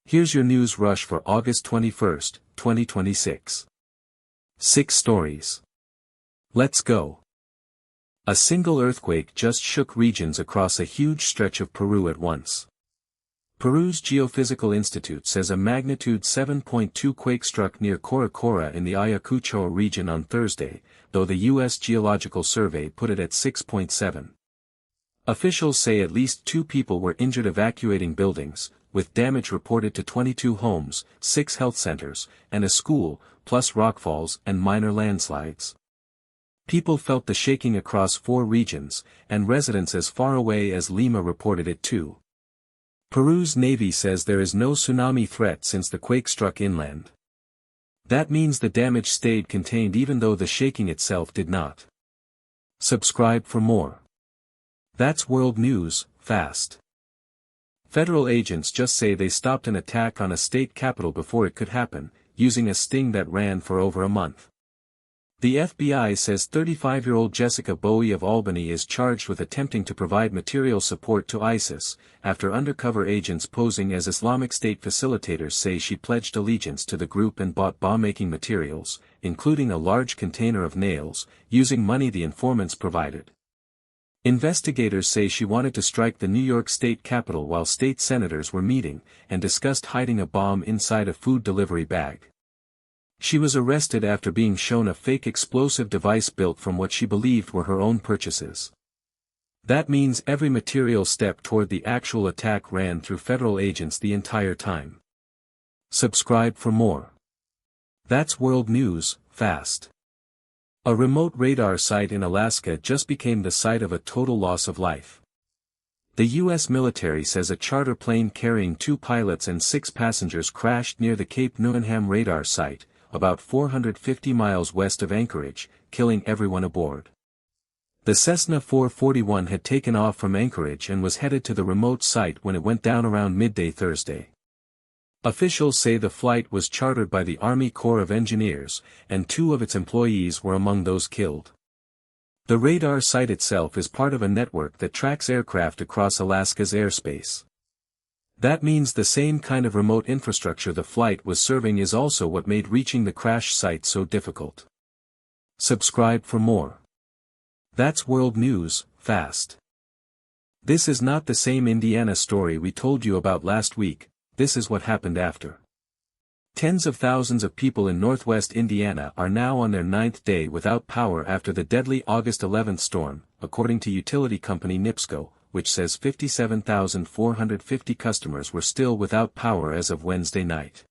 Here's your news rush for August 21, 2026. 6 stories. Let's go. A single earthquake just shook regions across a huge stretch of Peru at once. Peru's Geophysical Institute says a magnitude 7.2 quake struck near Coracora in the Ayacucho region on Thursday, though the U.S. Geological Survey put it at 6.7. Officials say at least 2 people were injured evacuating buildings, with damage reported to 22 homes, 6 health centers, and a school, plus rockfalls and minor landslides. People felt the shaking across 4 regions, and residents as far away as Lima reported it too. Peru's Navy says there is no tsunami threat since the quake struck inland. That means the damage stayed contained even though the shaking itself did not. Subscribe for more. That's world news, fast. Federal agents just say they stopped an attack on a state capital before it could happen, using a sting that ran for over a month. The FBI says 35-year-old Jessica Bowie of Albany is charged with attempting to provide material support to ISIS, after undercover agents posing as Islamic State facilitators say she pledged allegiance to the group and bought bomb-making materials, including a large container of nails, using money the informants provided. Investigators say she wanted to strike the New York State Capitol while state senators were meeting, and discussed hiding a bomb inside a food delivery bag. She was arrested after being shown a fake explosive device built from what she believed were her own purchases. That means every material step toward the actual attack ran through federal agents the entire time. Subscribe for more. That's world news, fast. A remote radar site in Alaska just became the site of a total loss of life. The U.S. military says a charter plane carrying 2 pilots and 6 passengers crashed near the Cape Newenham radar site, about 450 miles west of Anchorage, killing everyone aboard. The Cessna 441 had taken off from Anchorage and was headed to the remote site when it went down around midday Thursday. Officials say the flight was chartered by the Army Corps of Engineers, and 2 of its employees were among those killed. The radar site itself is part of a network that tracks aircraft across Alaska's airspace. That means the same kind of remote infrastructure the flight was serving is also what made reaching the crash site so difficult. Subscribe for more. That's world news, fast. This is not the same Indiana story we told you about last week. This is what happened after. Tens of thousands of people in northwest Indiana are now on their 9th day without power after the deadly August 11th storm, according to utility company NIPSCO, which says 57,450 customers were still without power as of Wednesday night.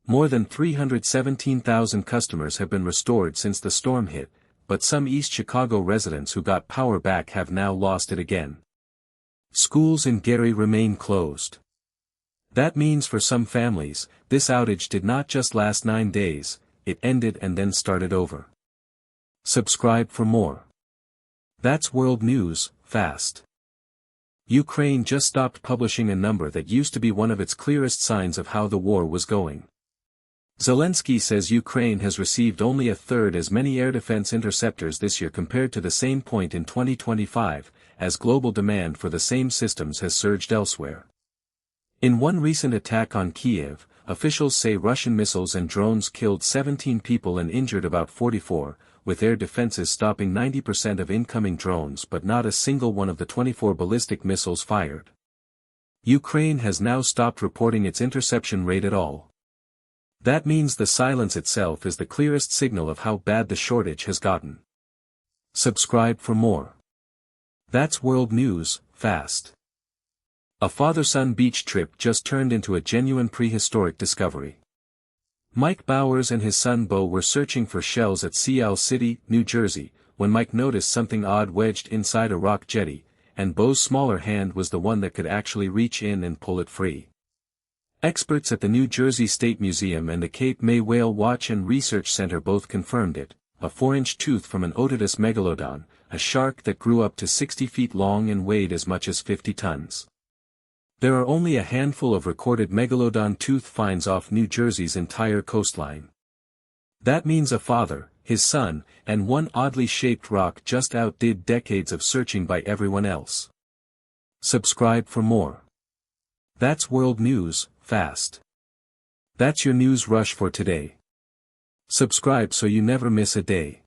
More than 317,000 customers have been restored since the storm hit, but some East Chicago residents who got power back have now lost it again. Schools in Gary remain closed. That means for some families, this outage did not just last 9 days, it ended and then started over. Subscribe for more. That's world news, fast. Ukraine just stopped publishing a number that used to be one of its clearest signs of how the war was going. Zelensky says Ukraine has received only a third as many air defense interceptors this year compared to the same point in 2025, as global demand for the same systems has surged elsewhere. In one recent attack on Kiev, officials say Russian missiles and drones killed 17 people and injured about 44, with air defenses stopping 90% of incoming drones but not a single one of the 24 ballistic missiles fired. Ukraine has now stopped reporting its interception rate at all. That means the silence itself is the clearest signal of how bad the shortage has gotten. Subscribe for more. That's world news, fast. A father-son beach trip just turned into a genuine prehistoric discovery. Mike Bowers and his son Bo were searching for shells at Sea City, New Jersey, when Mike noticed something odd wedged inside a rock jetty, and Bo's smaller hand was the one that could actually reach in and pull it free. Experts at the New Jersey State Museum and the Cape May Whale Watch and Research Center both confirmed it, a 4-inch tooth from an otodus Megalodon, a shark that grew up to 60 feet long and weighed as much as 50 tons. There are only a handful of recorded Megalodon tooth finds off New Jersey's entire coastline. That means a father, his son, and one oddly shaped rock just outdid decades of searching by everyone else. Subscribe for more. That's world news, fast. That's your news rush for today. Subscribe so you never miss a day.